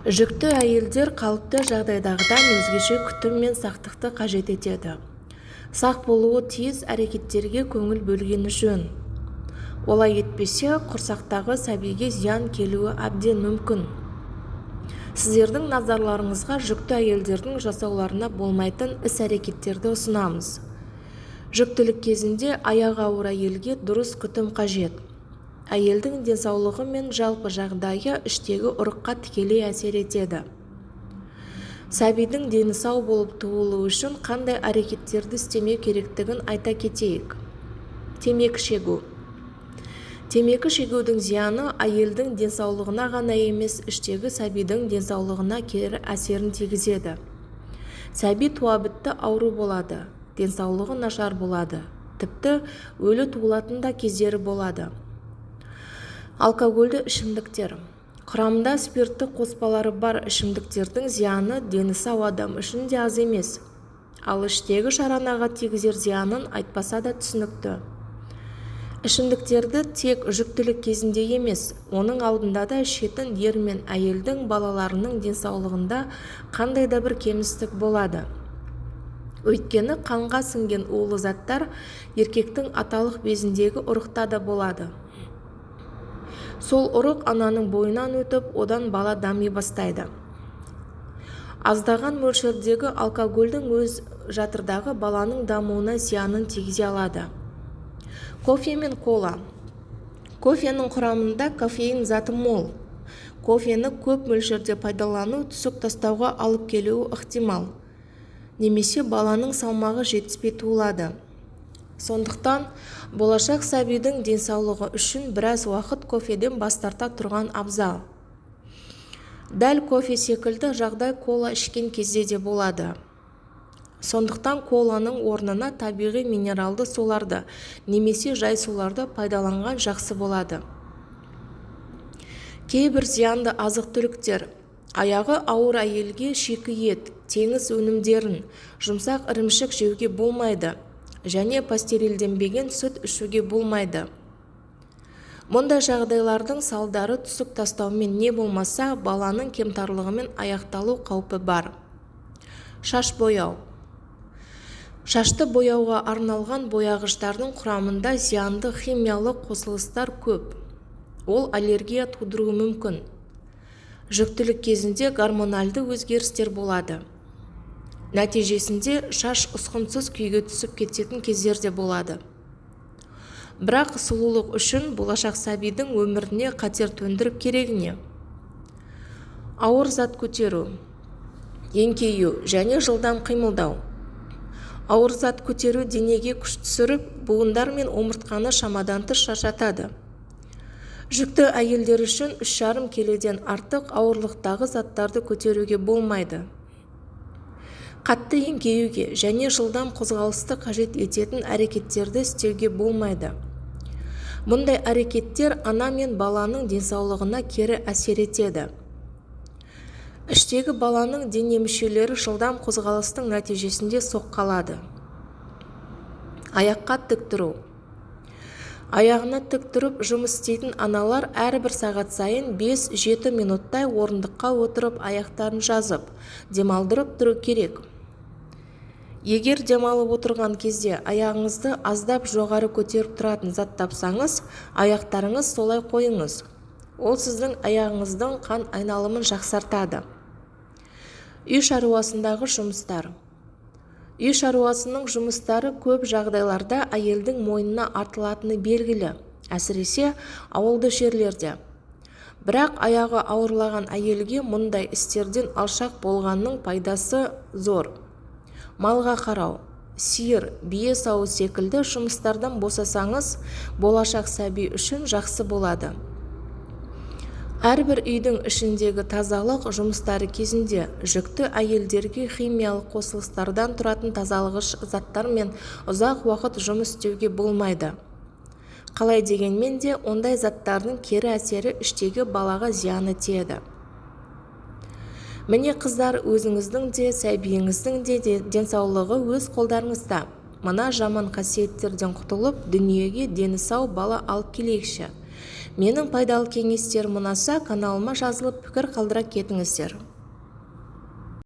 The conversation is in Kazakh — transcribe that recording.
Жүкті әйелдер қалыпты жағдайдағыдан өзгеше күтім мен сақтықты қажет етеді. Сақ болуы тиіс әрекеттерге көңіл бөлгені жөн. Олай етпесе, құрсақтағы сәбиге зиян келуі әбден мүмкін. Сіздердің назарларыңызға жүкті әйелдердің жасауларына болмайтын іс-әрекеттерді ұсынамыз. Жүктілік кезінде аяғы ауыр әйелге дұрыс күтім қажет. Әйелдің денсаулығы мен жалпы жағдайы іштегі ұрыққа тікелей әсер етеді. Сәбидің дені сау болып туылуы үшін қандай әрекеттерді істемеу керектігін айта кетейік. Темекі шегу. Темекі шегудің зияны әйелдің денсаулығына ғана емес, іштегі сәбидің денсаулығына кері әсерін тигізеді. Сәби туа бітті ауру болады, денсаулығы нашар болады, тіпті өлі туылатын да кездері болады. Алкогольді ішімдіктер. Құрамында спиртті қоспалары бар ішімдіктердің зияны дені сау адам үшін де аз емес. Ал іштегі шаранаға тигізер зиянын айтпаса да түсінікті. Ішімдіктерді тек жүктілік кезінде емес, оның алдында да ішетін ер мен әйелдің балаларының денсаулығында қандай да бір кемістік болады. Өйткені қанға сіңген улы заттар еркектің аталық безіндегі ұрықта да болады. Сол ұрық ананың бойынан өтіп, одан бала дами бастайды. Аздаған мөлшердегі алкогольдің өз жатырдағы баланың дамуына зиянын тигізе алады. Кофе мен кола. Кофенің құрамында кофеин заты мол. Кофені көп мөлшерде пайдалану түсік тастауға алып келуі ықтимал. Немесе баланың салмағы жетіспей туылады. Сондықтан, болашақ сәбидің денсаулығы үшін біраз уақыт кофеден бас тарта тұрған абзал. Дәл кофе секілді жағдай кола ішкен кезде де болады. Сондықтан коланың орнына табиғи минералды суларды немесе жай суларды пайдаланған жақсы болады. Кейбір зиянды азық-түліктер. Аяғы ауыр әйелге шикі ет, теңіз өнімдерін, жұмсақ ірімшік жеуге болмайды және пастерелденбеген сүт ішуге болмайды. Мұндай жағдайлардың салдары түсік тастаумен не болмаса баланың кемтарлығымен аяқталу қаупі бар. Шаш бояу. Шашты бояуға арналған бояғыштардың құрамында зиянды химиялық қосылыстар көп. Ол аллергия тудыруы мүмкін. Жүктілік кезінде гормональды өзгерістер болады. Нәтижесінде шаш ұсқынсыз күйге түсіп кететін кездерде болады. Бірақ сұлулық үшін болашақ сәбидің өміріне қатер төндіріп керегіне. Ауыр зат көтеру, еңкею және жылдам қимылдау. Ауыр зат көтеру денеге күш түсіріп, буындар мен омыртқаны шамадан тыс шаршатады. Жүкті әйелдер үшін 3,5 келеден артық ауырлықтағы заттарды көтеруге болмайды. Қатты еңкеюге және жылдам қозғалысты қажет ететін әрекеттерді істеуге болмайды. Мұндай әрекеттер ана мен баланың денсаулығына кері әсер етеді. Іштегі баланың дене мүшелері жылдам қозғалыстың нәтижесінде соққалады. Аяққа тік тұру. Аяғына тік тұрып жұмыс істейтін аналар әрбір сағат сайын 5-7 минуттай орындыққа отырып аяқтарын жазып, демалдырып тұру керек. Егер демалып отырған кезде аяғыңызды аздап жоғары көтеріп тұратын зат тапсаңыз, аяқтарыңыз солай қойыңыз. Ол сіздің аяғыңыздың қан айналымын жақсартады. Үй шаруасындағы жұмыстар. Үй шаруасының жұмыстары көп жағдайларда әйелдің мойнына артылатыны белгілі, әсіресе ауылды жерлерде. Бірақ аяғы ауырлаған әйелге мұндай істерден алшақ болғанның пайдасы зор. Малға қарау, сиыр, бие сау секілді жұмыстардан босасаңыз, болашақ сәби үшін жақсы болады. Әрбір үйдің ішіндегі тазалық жұмыстары кезінде жүкті әйелдерге химиялық қосылыстардан тұратын тазалағыш заттармен ұзақ уақыт жұмыс істеуге болмайды. Қалай дегенмен де ондай заттардың кері әсері іштегі балаға зияны тиеді. Міне қыздар, өзіңіздің де, сәбиіңіздің де денсаулығы өз қолдарыңызда. Мына жаман қасиеттерден құтылып, дүниеге дені сау бала алып келейікші. Менің пайдалы кеңестерім ұнаса, каналыма жазылып пікір қалдыра кетіңіздер.